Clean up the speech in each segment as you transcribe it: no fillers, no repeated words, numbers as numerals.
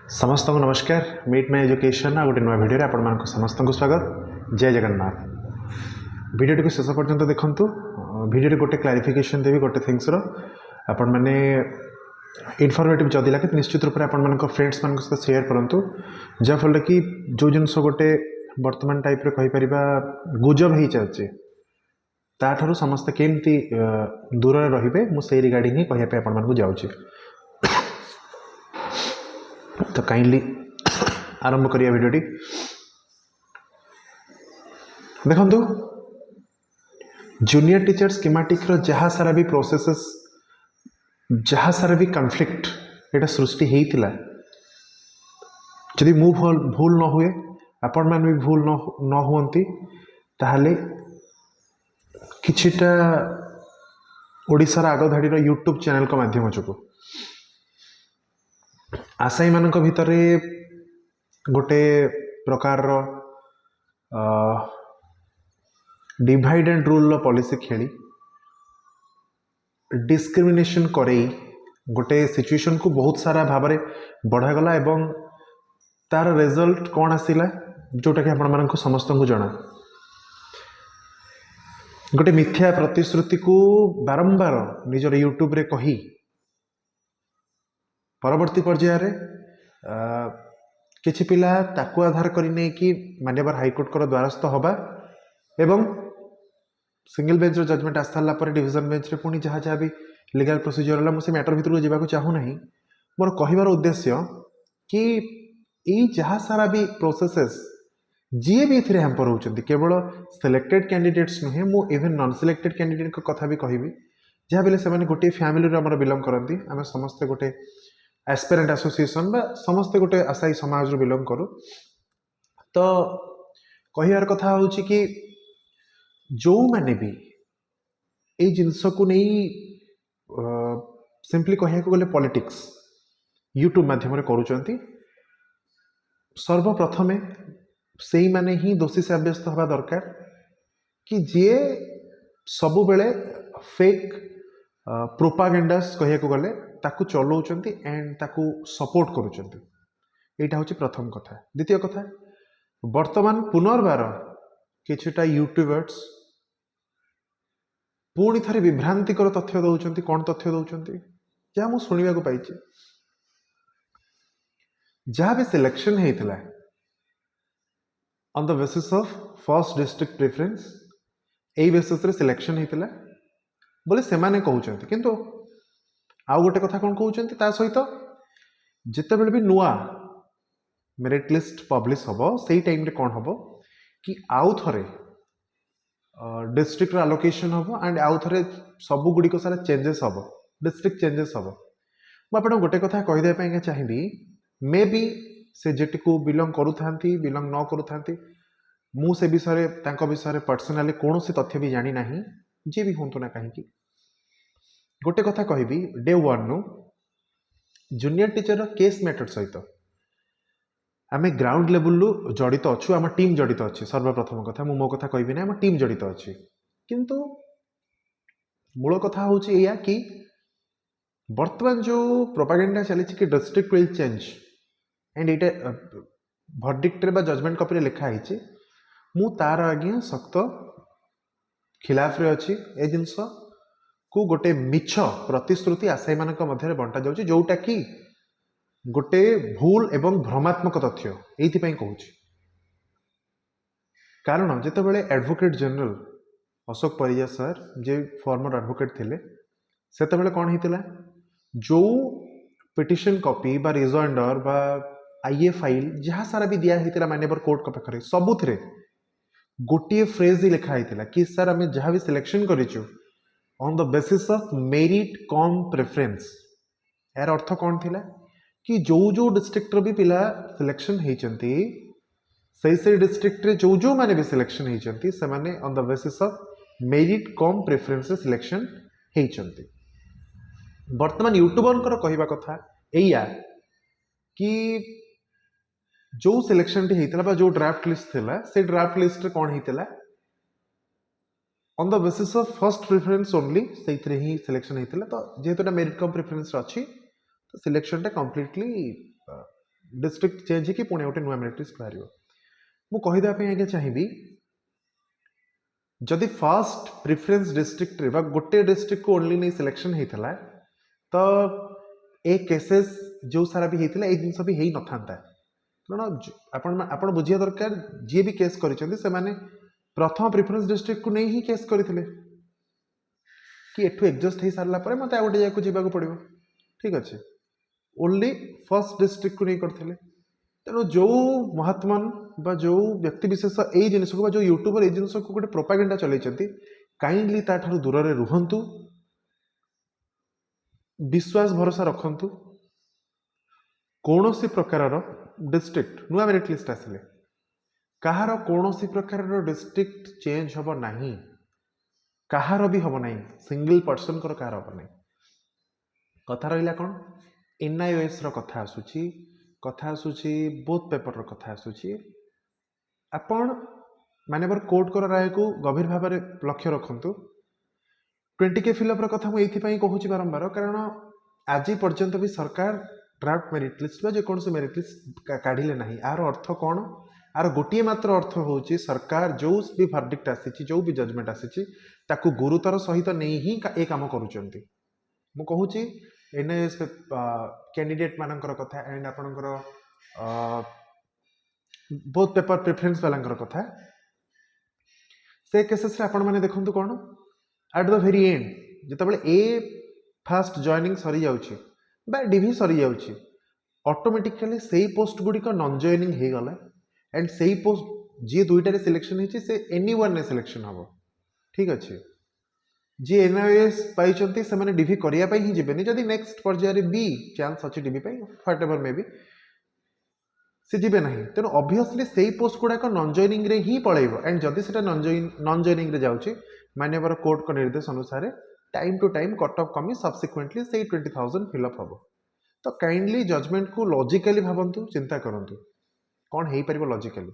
समस्त को नमस्कार। मीट माई एजुकेशन गोटे नुआ भिडियो आपण मानक समस्त को स्वागत। जय जगन्नाथ। भिडियो को शेष पर्यंत देखंतु। भिडियो गोटे क्लारिफिकेशन देवी गोटे थिंग्स आपण माने इनफॉर्मेटिव जदि लगे निश्चित रूप से आपण मानक फ्रेंड्स मान सहित शेयर करंतु, जहाँफल कि जो जिनस गोटे वर्तमान टाइप रे कहि परिबा गुजब हो चलचे ताठू समस्ते केमती दूर रे मु से रिगार्डिंग ही कहया आपण मानक जाउची। तो काइंडली आरंभ करिया वीडियोटी। देखंतु जूनियर टीचर स्कीमेटिक रो जहाँ सारा भी प्रोसेसेस जहाँ सारा भी कॉन्फ्लिक्ट एटा सृष्टि हेइतिला, जदि मु भूल न हुए आपण मान भी भूल न हुअंती ताहले किछिटा ओडिसा रा आगो धाड़ी रो यूट्यूब चैनल को माध्यम चुको आशायी मान भितर गोटे प्रकार डिवाइड एंड रूल पॉलिसी खेली डिस्क्रिमिनेशन करई गोटे सिचुएशन को बहुत सारा भाव में बढ़ागला एवं तार रिजल्ट कौन आसला जोटा कि आपण मानक समस्त को जना। गोटे मिथ्या प्रतिश्रुति को बारंबार निजर यूट्यूब रे कही परवर्ती पर्यायर किछि पिला ताकू आधार करी नै कि मान्यवर हाईकोर्ट को द्वारस्थ होबा एवं सिंगल बेंच जजमेंट आसाला पर डिवीजन बेंच रे पुणी जहाँ जहाँ भी लीगल प्रोसीजर है मुझे मैटर भितर जावाक चाहू ना। मोर कहबार उद्देश्य कि यही जहाँ सारा भी प्रोसेसेस जी भी ये हैम्पर होती केवल सिलेक्टेड कैंडिडेट्स नुहे मु इवन नॉन सिलेक्टेड कैंडिडेट को कथा भी कहबी जहाँ भी से गोटे फैमिली आमर बिलंग करती आम समस्ते गोटे एस्पिरेंट एसोसिएशन बा समस्ते गोटे आशायी समाज रू बिलंग करूँ। तो कहियार कथा होची कि जो मैंने भी ये जिनस को नहीं सिंपली कह गले पॉलिटिक्स यूट्यूब माध्यम करुँच सर्वप्रथमे से ही माने ही दोषी सब्यस्त हवा दरकार कि जी सबु बेले फेक प्रोपागेंडास कह गले ताकू चलाउछंती एंड ताकू सपोर्ट करुछंती। एटा होची प्रथम कथा। द्वितीय कथा वर्तमान पुनर्बार किछटा यूट्यूबर्स पुणी थे विभ्रांतिकर तथ्य दौरान कौन तथ्य दौरान जहाँ मुझे शुणा पाई जहाँ भी सिलेक्शन होता on the basis of first district preference यही बेसिस रे सिलेक्शन होता बोले से माने कहते किंतु आउ गोटे कथा कौन कहते ता सहित जिते बड़े भी नुआ मेरिट लिस्ट पब्लिश हम से टाइम रे कौन हम कि आउ थे डिस्ट्रिक्ट आलोकेशन हम एंड आउ थे सबू गुड़िक सारा चेंजेस हम डिस्ट्रिक्ट चेंजेस हम मुझे गोटे कथा कहीदेपाई चाहिए मे बी से जेटी को बिलंग करूँ बिलंग न करूँ मु से विषय विषय पर्सनाली कौन से तथ्य भी जानी ना जी भी हूँ ना कहीं गोटे कथा कहबी डे वन नु जूनियर टीचर केस मैटर सहित आम ग्राउंड लेवल जड़ित अच्छु आम टीम जड़ित अच्छे सर्वप्रथम कथा मु मो कथा कहबी ना आम टीम जड़ित अच्छे किंतु मूल कथा हूँ या कि वर्तमान जो प्रोपागेंडा चली कि डिस्ट्रिक्ट विल चेंज एंड ये भर्डिक्ट जजमेंट कॉपी लिखाई मु तार आज्ञा सख्त खिलाफ रे अच्छी ए जिनस को गोटे मिछ प्रतिश्रुति आशायी मान मध्य बंटा जाउछि जोटा कि गोटे भूल एवं भ्रमात्मक तथ्य ये कहूँ कारण जितेबाला advocate general Ashok Parija sir जे फॉर्मर एडवोकेट थे से कौन होता जो पिटिशन कॉपी बा रिजॉइंडर बा आईए फाइल जहाँ सारा भी दिया होता मान्यवर कोर्ट का पाखे सबुथ गोटे फ्रेज ही लिखा होता कि सर आम जहाँ भी सिलेक्शन करूँ on the basis of merit come preference यार अर्थ कौन थिला कि जो डिस्ट्रिक्ट भी पिला सिलेक्शन होती से डिस्ट्रिक्ट रे जो माने भी सिलेक्शन होती से माने on the basis of merit come preference selection होती। वर्तमान यूट्यूबर कहवा कथा एया कि जो सिलेक्शन होता जो ड्राफ्ट लिस्ट थिला से ड्राफ्ट लिस्ट रे कौन होता on the basis of first preference only say he selection होता। तो जेहेतु मेरिट कम प्रेफरेंस अच्छी तो सिलेक्शन टा कम्प्लीटली डिस्ट्रिक्ट चेंज कि पुणे गोटे नुआ मेरिट लिस्ट बाहर मु कहीदेवाई आगे चाहिए जदि फर्स्ट प्रिफरेन्स डिस्ट्रिक्ट रे गोटे डिस्ट्रिक्ट को ओनली नहीं सिलेक्शन होता तो ए केसेस जो सारा भी होता है जिनस भी हो न था कारण आपण बुझिया दरकार जी भी केस कर प्रथम प्रिफरेन्स डिस्ट्रिक्ट को नहीं ही केस करते कि एठू एडजस्ट हो सारा पर मत गोटे जगह जावाक पड़ो ठीक अच्छे ओनली फर्स्ट डिस्ट्रिक्ट को नहीं करते तेणु जो महात्मन बा जो व्यक्ति विशेष यही जिनस को जो यूट्यूबर ये जिनस को गोटे प्रोपागेंडा चलती काइंडली ताठारू दूर रे रुहंतु विश्वास भरोसा रखंतु कौन सी प्रकार डिस्ट्रिक्ट नुआ मेरिट लिस्ट आसिले कहार कौन सी प्रकार डिस्ट्रिक्ट चेंज हम नहीं कहार भी हम नहीं सिंगल पर्सन को कहार हम नहीं कथा रहा कौन NIOS कथा आसूची बोथ पेपर कथा आसूची आपण मानवर कोर्ट कर राय को गभीर भाव में लक्ष्य रखंतु 20K फिलअप कथा मुझे कहूँ बारंबार कारण आज पर्यंत भी सरकार ड्राफ्ट मेरिट लिस्ट जेकोसी मेरिट लिस्ट काढ़िले ना यार अर्थ कौन आर गोटे मात्र अर्थ हूँ सरकार जो भी भर्डिक्ट आसी जो भी जजमेंट आसी गुरुतर सहित नहीं ही ए कम करुँच कहूँ NIOS कैंडिडेट मानकर कथा एंड आपणकर बोथ पेपर प्रेफरेंस वाला कथा से केसेस आपण मैंने देखु कौन एट द वेरी एंड जितेबाला ए फास्ट जॉइनिंग सरी जाउछि बा डिवी सरी जाउछि ऑटोमेटिकली सेही पोस्ट गुड़िक नॉन जॉइनिंग हो गला एंड सेही पोस्ट जी दुईटारे सिलेक्शन होछि से एनीवन ने सिलेक्शन हबो ठीक अच्छे जी NIOS पाइछंती से माने डिवी करिया पई ही जिबेनी जदी नेक्स्ट पर्याय भी चांस अछि डिवी पई व्हाट एवर मे बी से जीवे ना तेणु ऑब्वियसली सेही पोस्ट गुड़ाक नॉन जॉइनिंग रे ही पळेबो एंड जदी सेटा नॉन जॉइनिंग रे जाउछि मान्यवर कोर्ट को निर्देश अनुसार time to time cut off कमी सब्सिक्वेंटली से 20,000 फिलअप हम तो काइंडली जजमेंट को लॉजिकली भावंतु चिंता करंतु कौन हो पार लॉजिकली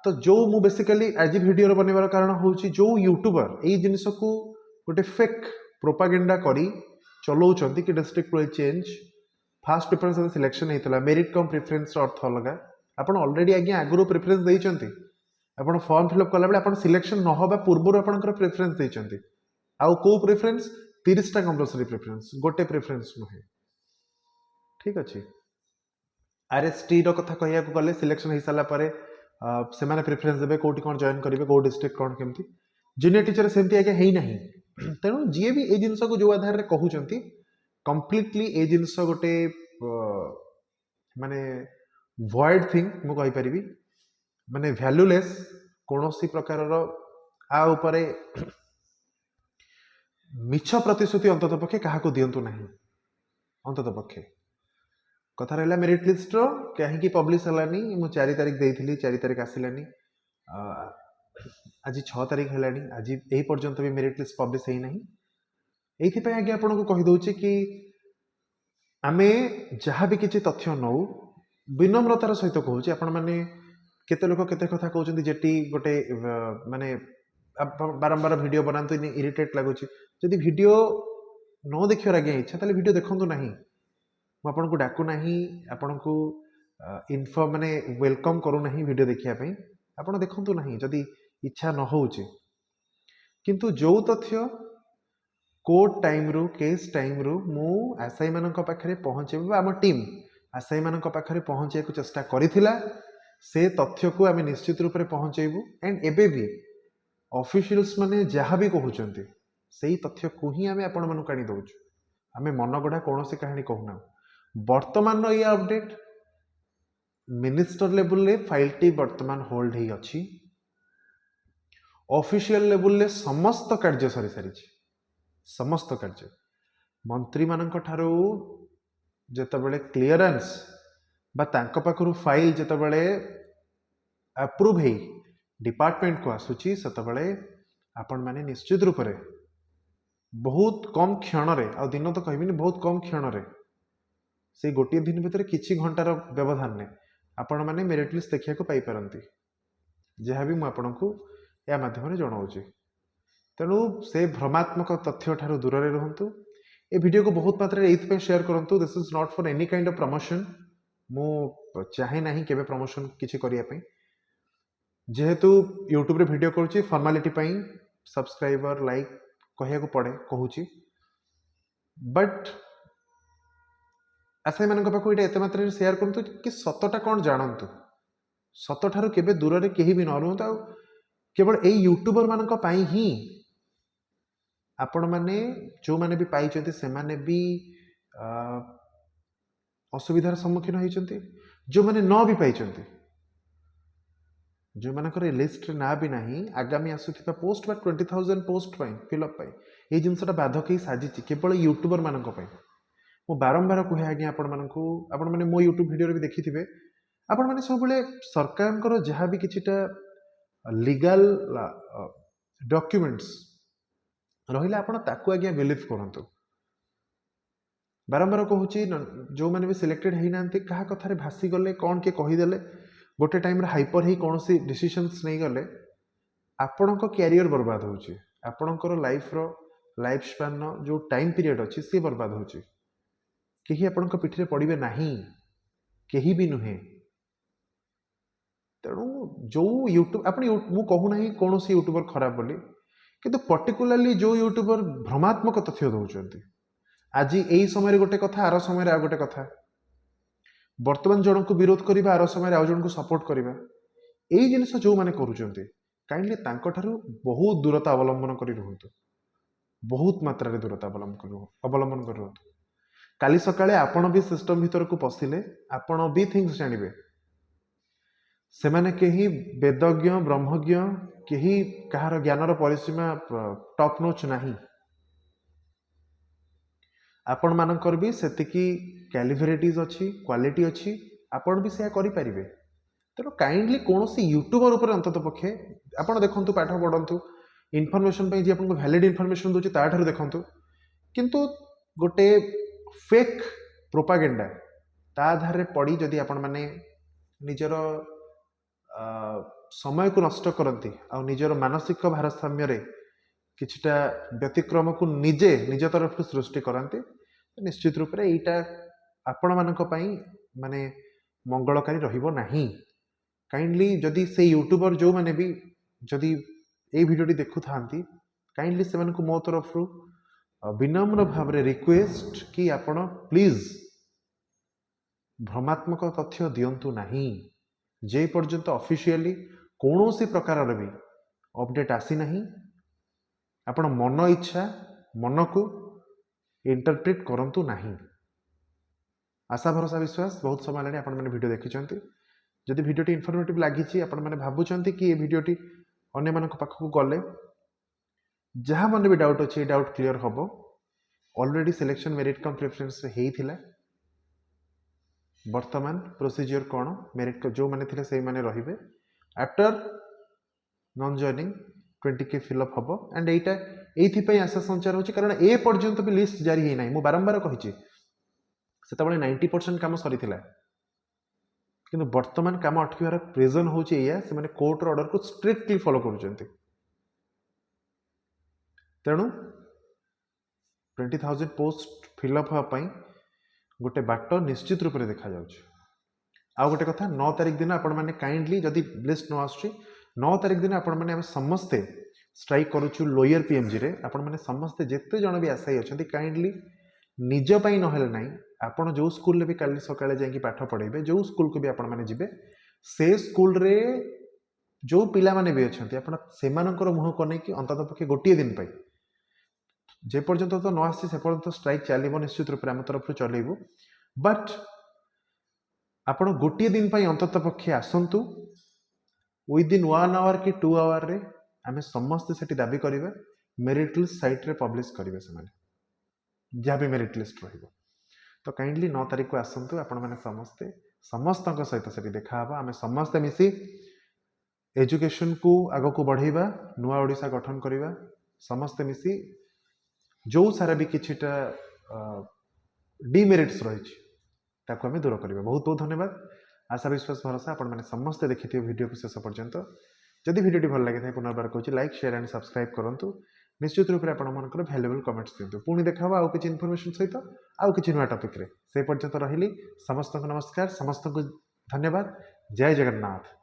तो जो मु बेसिकली आज वीडियो बनवार कारण हूँ जो यूट्यूबर यही जिनस को गोटे फेक प्रोपागेंडा करी चलाउछंती कि district will change fast preference selection होता मेरिट कम प्रिफरेंस अर्थ अलग आप ऑलरेडी आगे आगुरी प्रिफरेंस देइछंती आपण फॉर्म फिलअप कला बेले आपण सिलेक्शन न होबा पूर्व आपणकर प्रिफरेंस देइछंती आउ को प्रिफरेंस 30टा कंपलसरी प्रिफरेंस गोटे प्रिफरेंस नुहे ठीक अच्छे RST रो कथा कहिया को गले सिलेक्शन हो सारा पर से माने प्रिफरेंस देबे कोठी कोन जॉइन करिवे को डिस्ट्रिक्ट कोन केमती जूनियर टीचर सेमती आगे हेई नाही तेणु जी भी ए जिनस को जो आधार रे कहउचंती कंप्लीटली ए जिनस गोटे माने वॉइड थिंग मु कहि परिबी माने वैल्यूलेस कोनोसी प्रकार रो आ उपरे मिछ प्रतिश्रुति अंतत पक्षे क्या दिंतु ना अंतत पक्षे कथा रहा मेरिट लिस्ट कहीं पब्लिश है मुझे 4 तारिख देती 4 तारिख आसलानी आज 6 तारिख है आज यही पर्यंत भी मेरिट लिस्ट पब्लिश है ना ये आगे आपको कहीदे कि आम जहाँ भी किसी तथ्य नौ विनम्रतार सहित कहूँ आपण मैंने केते लोक केते कथा कहते जेटी गोटे माने बारंबार वीडियो बनाते इरिटेट लगुच जदि वीडियो न देखिए आगे इच्छा ताले वीडियो देखंतु नहीं मुझे डाकू ना आपण को इनफॉ माने वेलकम करू ना वीडियो देखिए आप देखंतु नहीं जदि इच्छा न हो किंतु जो तथ्य कोर्ट टाइम रू केस टाइम रू मु आशायी मान पाखे पहुँचे आम टीम आशायी मान पाखे पहुँचे चेष्टा करिथिला से तथ्य को आम निश्चित रूप से पहुँचेबू एंड एबे भी ऑफिशियल्स माने जहाँ भी कहते से तथ्य को ही आम आपण मानू काणी दउछु आम मन गढ़ा कौन सी कहानी कहूना वर्तमान ये अपडेट मिनिस्टर लेवल ले फाइल टी वर्तमान होल्ड ही अच्छी ऑफिशियल लेवल ले समस्त कार्य सरी सारी समस्त कार्य मंत्री मानक ठारू जेतेबेले क्लियरेंस बा तांको पाखरु फाइल जेतेबेले अप्रूव हे डिपार्टमेंट को आसुची सेतेबेले आपण माने निश्चित रूप से बहुत कम क्षण रे आ दिन तो कहबिनी बहुत कम क्षण रे से गोटे दिन भितर किछि घंटार व्यवधान ने आपण माने मेरिट लिस्ट देखिया को पाई परंती जहाँ भी मुझे या माध्यम जनाऊँगी तेणु से भ्रमात्मक तथ्य ठारू दूर रुहतु ए वीडियो को बहुत मात्रा ये शेयर करूँ this is not for any kind of promotion मु चाहे नहीं केबे प्रमोशन किसी करिया पई जेहेतु यूट्यूब रे वीडियो करूची फॉर्मेलिटी पई सब्सक्राइबर लाइक कहिया को पड़े कहूची बट आशा मानक पाखु एटा एते मात्रा शेयर करंतु कि सतटा कौन जानंतु सतठारु केबे दूर रे केही भी न रहंतु आ केवल ए यूट्यूबर मानक पाई ही आपण माने जो माने भी पाइचंती से माने भी असुविधार सम्मुखीन होइचंती जो माने न भी पाइचंती जो मानकर लिस्ट ना भी नहीं आगामी आसुथिबा पोस्ट बा 20,000 पोस्ट पाई फिलअप पाई ए जिनसटा बाधक ही साजिची केवल यूट्यूबर मानक पाई मु बारंबार कहे आज्ञा आपण मानकू आपण माने मो यूट्यूब वीडियो रे भी देखिथिबे आपण माने सब बेले सरकार जहाँ भी किछिटा लीगल डॉक्यूमेंट्स रहिला आपण ताकू आज्ञा बिलीव करंतु बारंबार कहूची जो माने भी सिलेक्टेड है नांती कहा कथारे भासी गले कौन के कहीदेले गोटे टाइम हाइपर ही कौन सी डिसीजंस नहीं गले आपण कैरियर बर्बाद होची आपणकर लाइफ स्पान जो टाइम पीरियड अच्छी सी बर्बाद होची केही आपण पिठी पड़े ना केही भी नुहे तेणु जो यूट्यूब आप कहूना कौन सी यूट्यूबर खराब बोली किंतु पर्टिकुलाली जो यूट्यूबर भ्रमात्मक तथ्य दौरान आज यही समय गोटे कथा आर समय आ गोटे कथा बर्तमान जन को विरोध करवा आर समय आउ जन को सपोर्ट करवा यही जिनिस जो मैंने करुँच काइंडली बहुत दूरता अवलंबन कर रुहतु बहुत मात्रा दूरता अवलंबन कर रुहतु काली सकाळे आपण भी सिस्टम भीतर को पशिले आपण भी थिंग्स जानिबे से माने केही वेदज्ञ ब्रह्मज्ञ केही कहार ज्ञानर परिसीमा टॉप नोच नहीं आपण मानकर भी सेतिकी कैलिबरेटीज अच्छी क्वालिटी अच्छी आपण भी से करि परिबे तेणु काइंडली कौन सी यूट्यूबर उपर अंतत पक्षे आपण देखंतु पाठ पढ़ंतु इनफॉरमेशन पे जे आपन वैलिड इनफॉरमेशन दोची ता ठार देखंतु किंतु गोटे फेक प्रोपागेंडा ता आधार पड़ी जदि आपण माने निजर समय को नष्ट करती आ निजर मानसिक भारसाम्य रे किछटा व्यतिक्रम को निजे निज तरफ सृष्टि करते निश्चित रूप से यहाँ आपण मानक पई माने मंगलकारी रहिबो नाही काइंडली जदि से यूट्यूबर जो माने भी जदि ए वीडियोटी देखु थांती काइंडली से मानक मो तरफ विनम्र भाव रे रिक्वेस्ट कि आपण प्लीज भ्रमात्मक तथ्य दियंतु नाही जे पर्यंत ऑफिशियली कौन सी प्रकार भी अपडेट आसी नाही आपण मन इच्छा मन को इंटरप्रेट करंतु नाही आशा भरोसा विश्वास बहुत समय लानी आपण माने वीडियो देखिचंती जदि वीडियोटी इनफॉर्मेटिव लागिची आपण माने भाबुचंती कि ए वीडियोटी अन्य मानक पाखकु गले जहाँ मन भी डाउट अच्छे डाउट क्लियर हम ऑलरेडी सिलेक्शन मेरिट कम प्रेफरेंस होता वर्तमान प्रोसीजर कौन मेरिट जो मैंने थे से मैंने रे after non joining 20K fill up हम एंड यही आशा संचार हो कारण ए पर्यंत भी लिस्ट जारी है ना मुझे बारंबार कही से 90% काम सरी किंतु वर्तमान काम अटकर प्रेजन हूँ से कोर्टर ऑर्डर को स्ट्रिक्टली फॉलो कर तेणु 20,000 पोस्ट फिलअप हाँपाई गोटे बाट निश्चित रूप से देखा आउ गोटे कथा 9 तारिख दिन आपण मैंने काइंडली जदि लिस्ट न आसुची 9 तारिख दिन आपण मैंने समस्ते स्ट्राइक करुचु लोयर पीएमजी रे आपण मैंने समस्ते जेते जन भी आशायी अच्छा काइंडली निज पाई नहेले ना आपण जो स्कूल भी काली सकाळे जाइए पाठ पढ़ेबे जो स्कूल को भी आपण मैंने जिबे से स्कूल रे जो पिला माने भी अच्छा आपण सेमानकर मुह को नहीं कि अंतत पक्षे गोटे दिन पाई जे पर्यंत तो न आसी से पर्यंत स्ट्राइक चलो निश्चित रूप से आम तरफ चलू बट आपण गोटे दिन पाई अंतत पक्षे आसतु विदिन 1 आवर कि 2 आवर रे आमे समस्त से दाबी करिबा मेरिट लिस्ट साइट रे पब्लिश करिवे से माने जहाँ भी मेरिट लिस्ट रहिबो तो काइंडली 9 तारिख को आसतु आपण माने समस्ते समस्त सहित से देखा आमे समस्ते मिसी एजुकेशन को आग को बढ़ेबा नुआ ओडिशा गठन करिबा समस्ते मिसी जो सारा भी किछिटा डिमेरिट्स रही आम दूर करवा बहुत बहुत धन्यवाद आशा विश्वास भरोसा आपण मैंने समस्ते देखिए वीडियो को शेष पर्यंत जदि वीडियो भल लगे पुनर्बार कहूँ लाइक शेयर एंड सब्सक्राइब करूँ निश्चित रूप से आपंकर भैल्युएबल कमेंट्स दिंतु पुणी देखा आउ किसी इनफॉरमेशन सहित आउ किसी नुआ टॉपिक रे से पर्यंत रही समस्त नमस्कार समस्त को धन्यवाद जय जगन्नाथ।